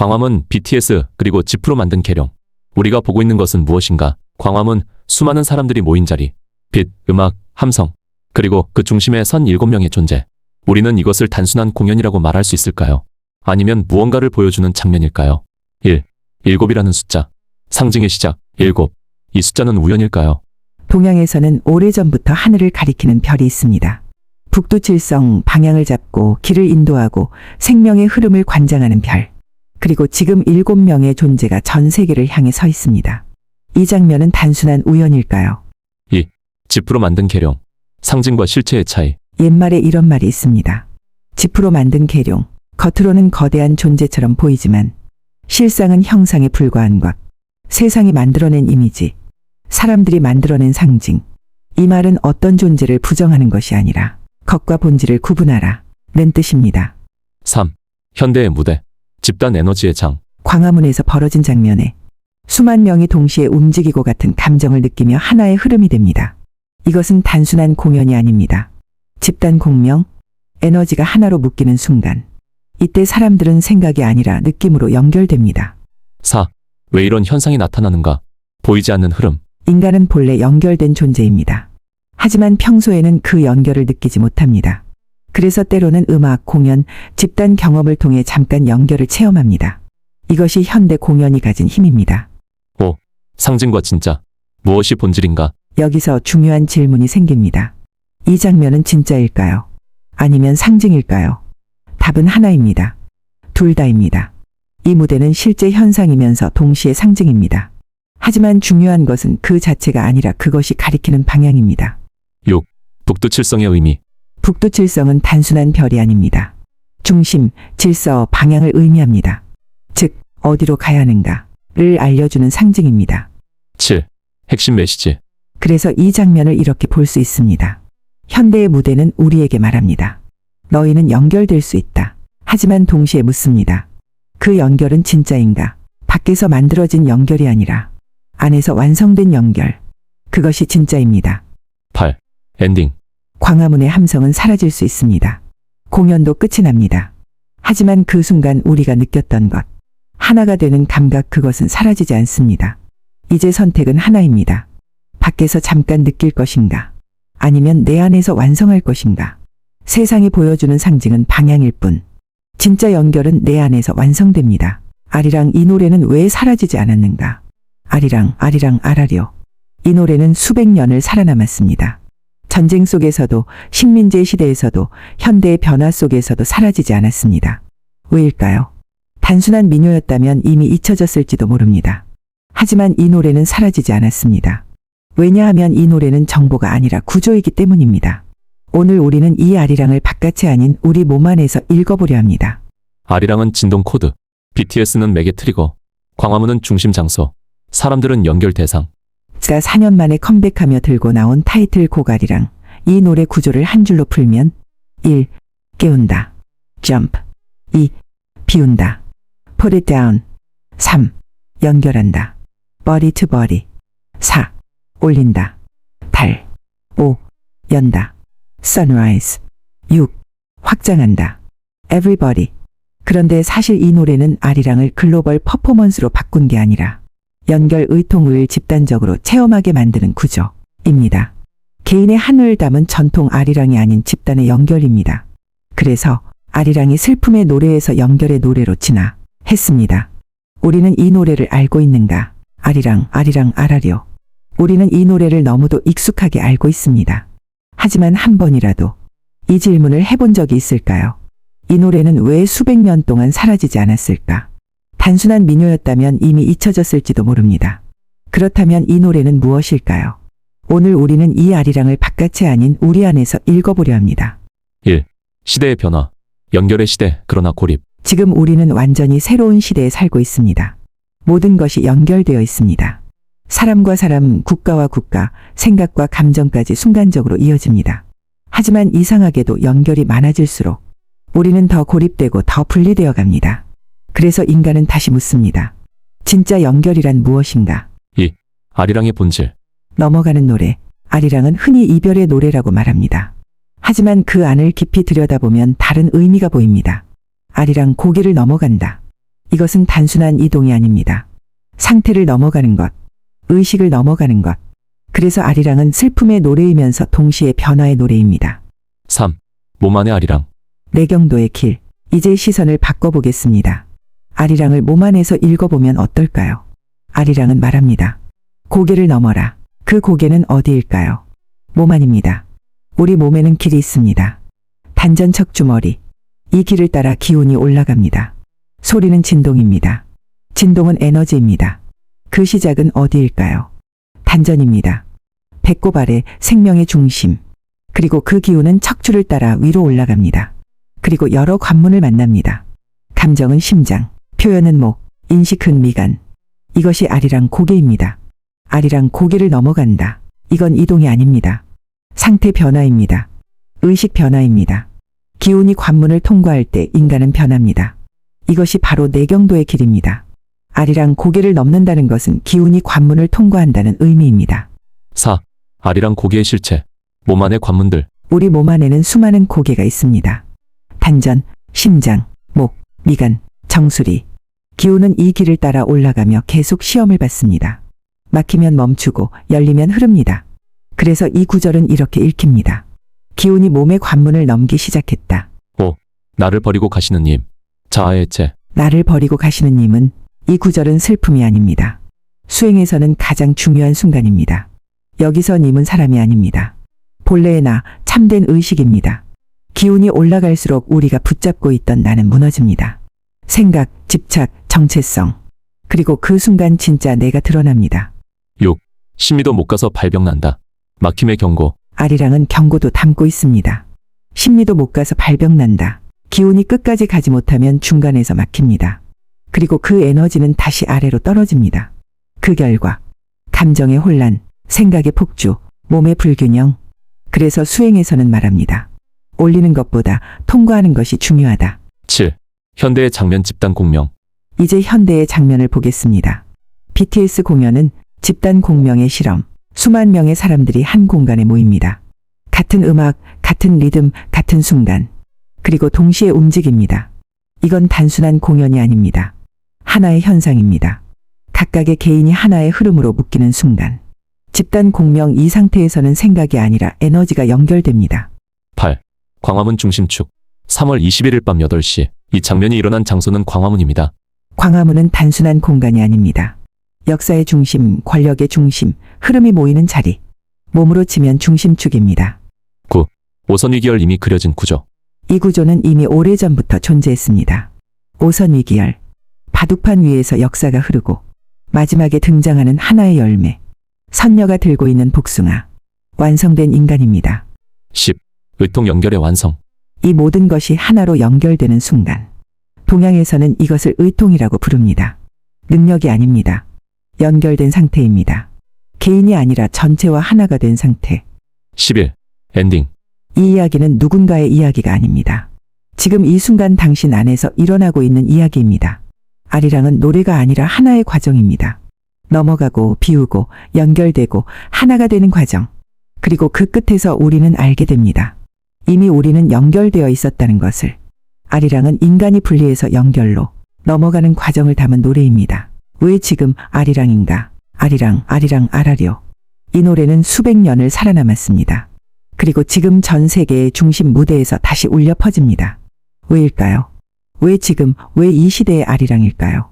광화문, BTS, 그리고 지프로 만든 계룡. 우리가 보고 있는 것은 무엇인가? 광화문, 수많은 사람들이 모인 자리. 빛, 음악, 함성. 그리고 그 중심에 선 7명의 존재. 우리는 이것을 단순한 공연이라고 말할 수 있을까요? 아니면 무언가를 보여주는 장면일까요? 1. 7이라는 숫자. 상징의 시작, 7. 이 숫자는 우연일까요? 동양에서는 오래전부터 하늘을 가리키는 별이 있습니다. 북두칠성, 방향을 잡고 길을 인도하고 생명의 흐름을 관장하는 별. 그리고 지금 7명의 존재가 전 세계를 향해 서 있습니다. 이 장면은 단순한 우연일까요? 2. 지프로 만든 계룡. 상징과 실체의 차이. 옛말에 이런 말이 있습니다. 지프로 만든 계룡. 겉으로는 거대한 존재처럼 보이지만 실상은 형상에 불과한 것. 세상이 만들어낸 이미지. 사람들이 만들어낸 상징. 이 말은 어떤 존재를 부정하는 것이 아니라 겉과 본질을 구분하라 는 뜻입니다. 3. 현대의 무대. 집단 에너지의 장. 광화문에서 벌어진 장면에 수만 명이 동시에 움직이고 같은 감정을 느끼며 하나의 흐름이 됩니다. 이것은 단순한 공연이 아닙니다. 집단 공명, 에너지가 하나로 묶이는 순간. 이때 사람들은 생각이 아니라 느낌으로 연결됩니다. 4. 왜 이런 현상이 나타나는가? 보이지 않는 흐름. 인간은 본래 연결된 존재입니다. 하지만 평소에는 그 연결을 느끼지 못합니다. 그래서 때로는 음악, 공연, 집단 경험을 통해 잠깐 연결을 체험합니다. 이것이 현대 공연이 가진 힘입니다. 5. 상징과 진짜. 무엇이 본질인가? 여기서 중요한 질문이 생깁니다. 이 장면은 진짜일까요? 아니면 상징일까요? 답은 하나입니다. 둘 다입니다. 이 무대는 실제 현상이면서 동시에 상징입니다. 하지만 중요한 것은 그 자체가 아니라 그것이 가리키는 방향입니다. 6. 북두칠성의 의미. 북두칠성은 단순한 별이 아닙니다. 중심, 질서, 방향을 의미합니다. 즉, 어디로 가야 하는가를 알려주는 상징입니다. 7. 핵심 메시지. 그래서 이 장면을 이렇게 볼 수 있습니다. 현대의 무대는 우리에게 말합니다. 너희는 연결될 수 있다. 하지만 동시에 묻습니다. 그 연결은 진짜인가? 밖에서 만들어진 연결이 아니라 안에서 완성된 연결. 그것이 진짜입니다. 8. 엔딩. 광화문의 함성은 사라질 수 있습니다. 공연도 끝이 납니다. 하지만 그 순간 우리가 느꼈던 것, 하나가 되는 감각, 그것은 사라지지 않습니다. 이제 선택은 하나입니다. 밖에서 잠깐 느낄 것인가? 아니면 내 안에서 완성할 것인가? 세상이 보여주는 상징은 방향일 뿐. 진짜 연결은 내 안에서 완성됩니다. 아리랑, 이 노래는 왜 사라지지 않았는가? 아리랑, 아리랑, 아라려. 이 노래는 수백 년을 살아남았습니다. 전쟁 속에서도, 식민지 시대에서도, 현대의 변화 속에서도 사라지지 않았습니다. 왜일까요? 단순한 민요였다면 이미 잊혀졌을지도 모릅니다. 하지만 이 노래는 사라지지 않았습니다. 왜냐하면 이 노래는 정보가 아니라 구조이기 때문입니다. 오늘 우리는 이 아리랑을 바깥이 아닌 우리 몸 안에서 읽어보려 합니다. 아리랑은 진동 코드. BTS는 매개 트리거. 광화문은 중심 장소. 사람들은 연결 대상. 가 4년 만에 컴백하며 들고 나온 타이틀곡 아리랑. 이 노래 구조를 한 줄로 풀면 1. 깨운다. Jump. 2. 비운다. Put it down. 3. 연결한다. Body to body. 4. 올린다. 달. 5. 연다. Sunrise. 6. 확장한다. Everybody. 그런데 사실 이 노래는 아리랑을 글로벌 퍼포먼스로 바꾼 게 아니라 연결, 의통을 집단적으로 체험하게 만드는 구조입니다. 개인의 한을 담은 전통 아리랑이 아닌 집단의 연결입니다. 그래서 아리랑이 슬픔의 노래에서 연결의 노래로 진화했습니다. 우리는 이 노래를 알고 있는가? 아리랑, 아리랑, 아라려. 우리는 이 노래를 너무도 익숙하게 알고 있습니다. 하지만 한 번이라도 이 질문을 해본 적이 있을까요? 이 노래는 왜 수백 년 동안 사라지지 않았을까? 단순한 민요였다면 이미 잊혀졌을지도 모릅니다. 그렇다면 이 노래는 무엇일까요? 오늘 우리는 이 아리랑을 바깥이 아닌 우리 안에서 읽어보려 합니다. 1. 시대의 변화. 연결의 시대, 그러나 고립. 지금 우리는 완전히 새로운 시대에 살고 있습니다. 모든 것이 연결되어 있습니다. 사람과 사람, 국가와 국가, 생각과 감정까지 순간적으로 이어집니다. 하지만 이상하게도 연결이 많아질수록 우리는 더 고립되고 더 분리되어 갑니다. 그래서 인간은 다시 묻습니다. 진짜 연결이란 무엇인가? 2. 아리랑의 본질. 넘어가는 노래. 아리랑은 흔히 이별의 노래라고 말합니다. 하지만 그 안을 깊이 들여다보면 다른 의미가 보입니다. 아리랑, 고개를 넘어간다. 이것은 단순한 이동이 아닙니다. 상태를 넘어가는 것, 의식을 넘어가는 것. 그래서 아리랑은 슬픔의 노래이면서 동시에 변화의 노래입니다. 3. 몸 안의 아리랑. 내경도의 길. 이제 시선을 바꿔보겠습니다. 아리랑을 몸 안에서 읽어보면 어떨까요? 아리랑은 말합니다. 고개를 넘어라. 그 고개는 어디일까요? 몸 안입니다. 우리 몸에는 길이 있습니다. 단전 척추머리. 이 길을 따라 기운이 올라갑니다. 소리는 진동입니다. 진동은 에너지입니다. 그 시작은 어디일까요? 단전입니다. 배꼽 아래 생명의 중심. 그리고 그 기운은 척추를 따라 위로 올라갑니다. 그리고 여러 관문을 만납니다. 감정은 심장, 표현은 목, 인식은 미간. 이것이 아리랑 고개입니다. 아리랑 고개를 넘어간다. 이건 이동이 아닙니다. 상태 변화입니다. 의식 변화입니다. 기운이 관문을 통과할 때 인간은 변합니다. 이것이 바로 내경도의 길입니다. 아리랑 고개를 넘는다는 것은 기운이 관문을 통과한다는 의미입니다. 4. 아리랑 고개의 실체. 몸 안의 관문들. 우리 몸 안에는 수많은 고개가 있습니다. 단전, 심장, 목, 미간, 정수리. 기운은 이 길을 따라 올라가며 계속 시험을 받습니다. 막히면 멈추고 열리면 흐릅니다. 그래서 이 구절은 이렇게 읽힙니다. 기운이 몸의 관문을 넘기 시작했다. 5. 나를 버리고 가시는 님. 자아의 해체. 나를 버리고 가시는 님은 이 구절은 슬픔이 아닙니다. 수행에서는 가장 중요한 순간입니다. 여기서 님은 사람이 아닙니다. 본래의 나, 참된 의식입니다. 기운이 올라갈수록 우리가 붙잡고 있던 나는 무너집니다. 생각, 집착, 정체성. 그리고 그 순간 진짜 내가 드러납니다. 6. 심리도 못 가서 발병 난다. 막힘의 경고. 아리랑은 경고도 담고 있습니다. 심리도 못 가서 발병 난다. 기운이 끝까지 가지 못하면 중간에서 막힙니다. 그리고 그 에너지는 다시 아래로 떨어집니다. 그 결과 감정의 혼란, 생각의 폭주, 몸의 불균형. 그래서 수행에서는 말합니다. 올리는 것보다 통과하는 것이 중요하다. 7. 현대의 장면 집단 공명. 이제 현대의 장면을 보겠습니다. BTS 공연은 집단 공명의 실험. 수만 명의 사람들이 한 공간에 모입니다. 같은 음악, 같은 리듬, 같은 순간. 그리고 동시에 움직입니다. 이건 단순한 공연이 아닙니다. 하나의 현상입니다. 각각의 개인이 하나의 흐름으로 묶이는 순간. 집단 공명 이 상태에서는 생각이 아니라 에너지가 연결됩니다. 8. 광화문 중심축. 3월 21일 밤 8시. 이 장면이 일어난 장소는 광화문입니다. 광화문은 단순한 공간이 아닙니다. 역사의 중심, 권력의 중심, 흐름이 모이는 자리. 몸으로 치면 중심축입니다. 9. 오선위기열 이미 그려진 구조. 이 구조는 이미 오래전부터 존재했습니다. 오선위기열. 바둑판 위에서 역사가 흐르고 마지막에 등장하는 하나의 열매. 선녀가 들고 있는 복숭아. 완성된 인간입니다. 10. 의통 연결의 완성. 이 모든 것이 하나로 연결되는 순간. 동양에서는 이것을 의통이라고 부릅니다. 능력이 아닙니다. 연결된 상태입니다. 개인이 아니라 전체와 하나가 된 상태. 11. 엔딩. 이 이야기는 누군가의 이야기가 아닙니다. 지금 이 순간 당신 안에서 일어나고 있는 이야기입니다. 아리랑은 노래가 아니라 하나의 과정입니다. 넘어가고 비우고 연결되고 하나가 되는 과정. 그리고 그 끝에서 우리는 알게 됩니다. 이미 우리는 연결되어 있었다는 것을. 아리랑은 인간이 분리해서 연결로 넘어가는 과정을 담은 노래입니다. 왜 지금 아리랑인가? 아리랑, 아리랑, 아라리오. 이 노래는 수백 년을 살아남았습니다. 그리고 지금 전 세계의 중심 무대에서 다시 울려 퍼집니다. 왜일까요? 왜 지금, 왜 이 시대의 아리랑일까요?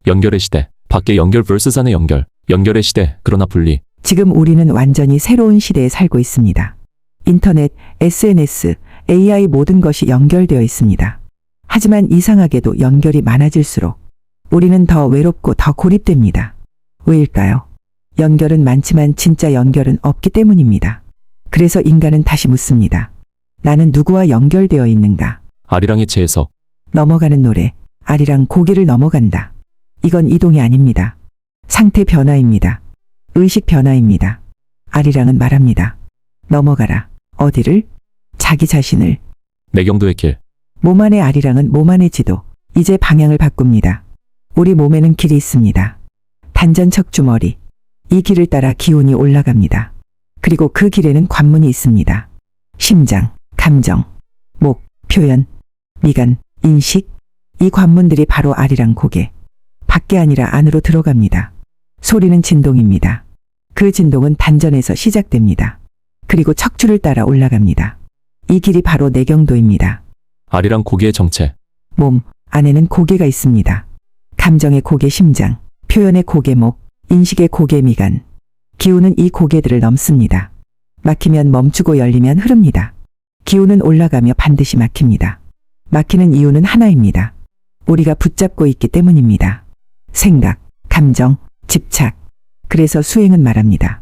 연결의 시대. 밖에 연결 vs 안의 연결. 연결의 시대, 그러나 분리. 지금 우리는 완전히 새로운 시대에 살고 있습니다. 인터넷, SNS, AI 모든 것이 연결되어 있습니다. 하지만 이상하게도 연결이 많아질수록 우리는 더 외롭고 더 고립됩니다. 왜일까요? 연결은 많지만 진짜 연결은 없기 때문입니다. 그래서 인간은 다시 묻습니다. 나는 누구와 연결되어 있는가? 아리랑의 재해석. 넘어가는 노래. 아리랑 고개를 넘어간다. 이건 이동이 아닙니다. 상태 변화입니다. 의식 변화입니다. 아리랑은 말합니다. 넘어가라. 어디를? 자기 자신을. 내경도의 길. 몸 안의 아리랑은 몸 안의 지도. 이제 방향을 바꿉니다. 우리 몸에는 길이 있습니다. 단전 척추머리. 이 길을 따라 기운이 올라갑니다. 그리고 그 길에는 관문이 있습니다. 심장, 감정, 목, 표현, 미간, 인식. 이 관문들이 바로 아리랑 고개. 밖에 아니라 안으로 들어갑니다. 소리는 진동입니다. 그 진동은 단전에서 시작됩니다. 그리고 척추를 따라 올라갑니다. 이 길이 바로 내경도입니다. 아리랑 고개의 정체. 몸 안에는 고개가 있습니다. 감정의 고개 심장, 표현의 고개 목, 인식의 고개 미간. 기운은 이 고개들을 넘습니다. 막히면 멈추고 열리면 흐릅니다. 기운은 올라가며 반드시 막힙니다. 막히는 이유는 하나입니다. 우리가 붙잡고 있기 때문입니다. 생각, 감정, 집착. 그래서 수행은 말합니다.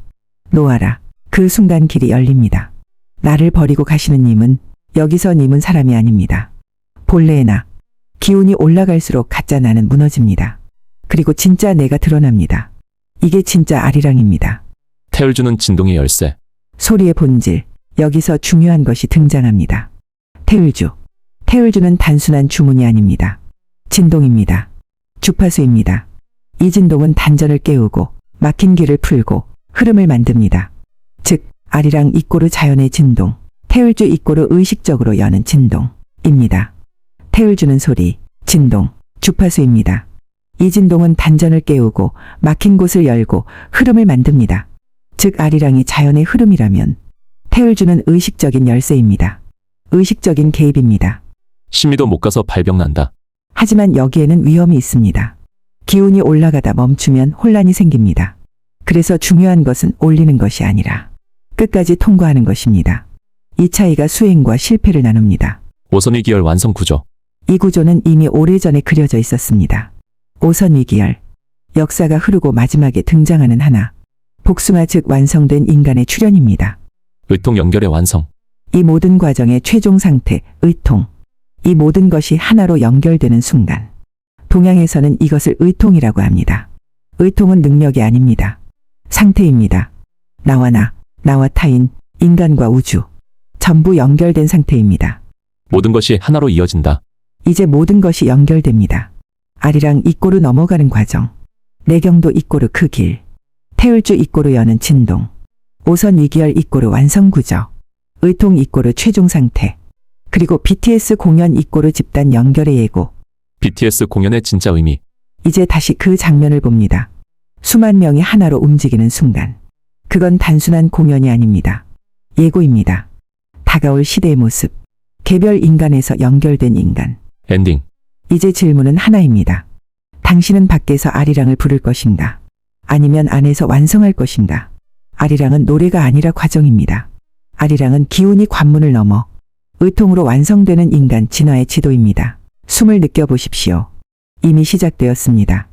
놓아라. 그 순간 길이 열립니다. 나를 버리고 가시는 님은 여기서 님은 사람이 아닙니다. 본래의 나. 기운이 올라갈수록 가짜 나는 무너집니다. 그리고 진짜 내가 드러납니다. 이게 진짜 아리랑입니다. 태울주는 진동의 열쇠. 소리의 본질. 여기서 중요한 것이 등장합니다. 태울주. 태울주는 단순한 주문이 아닙니다. 진동입니다. 주파수입니다. 이 진동은 단전을 깨우고 막힌 길을 풀고 흐름을 만듭니다. 즉 아리랑 이꼬르 자연의 진동, 태울주 이꼬르 의식적으로 여는 진동입니다. 태울주는 소리, 진동, 주파수입니다. 이 진동은 단전을 깨우고 막힌 곳을 열고 흐름을 만듭니다. 즉 아리랑이 자연의 흐름이라면 태울주는 의식적인 열쇠입니다. 의식적인 개입입니다. 심리도 못 가서 발병난다. 하지만 여기에는 위험이 있습니다. 기운이 올라가다 멈추면 혼란이 생깁니다. 그래서 중요한 것은 올리는 것이 아니라 끝까지 통과하는 것입니다. 이 차이가 수행과 실패를 나눕니다. 오선위기열 완성 구조. 이 구조는 이미 오래전에 그려져 있었습니다. 오선위기열. 역사가 흐르고 마지막에 등장하는 하나. 복숭아 즉 완성된 인간의 출현입니다. 의통 연결의 완성. 이 모든 과정의 최종 상태, 의통. 이 모든 것이 하나로 연결되는 순간. 동양에서는 이것을 의통이라고 합니다. 의통은 능력이 아닙니다. 상태입니다. 나와 나, 나와 타인, 인간과 우주. 전부 연결된 상태입니다. 모든 것이 하나로 이어진다. 이제 모든 것이 연결됩니다. 아리랑 이꼬르 넘어가는 과정. 내경도 이꼬르 그 길. 태울주 이꼬르 여는 진동. 오선 위기열 이꼬르 완성 구조. 의통 이꼬르 최종 상태. 그리고 BTS 공연 이꼬르 집단 연결의 예고. BTS 공연의 진짜 의미. 이제 다시 그 장면을 봅니다. 수만 명이 하나로 움직이는 순간. 그건 단순한 공연이 아닙니다. 예고입니다. 다가올 시대의 모습. 개별 인간에서 연결된 인간. 엔딩. 이제 질문은 하나입니다. 당신은 밖에서 아리랑을 부를 것인가? 아니면 안에서 완성할 것인가? 아리랑은 노래가 아니라 과정입니다. 아리랑은 기운이 관문을 넘어 의통으로 완성되는 인간 진화의 지도입니다. 숨을 느껴보십시오. 이미 시작되었습니다.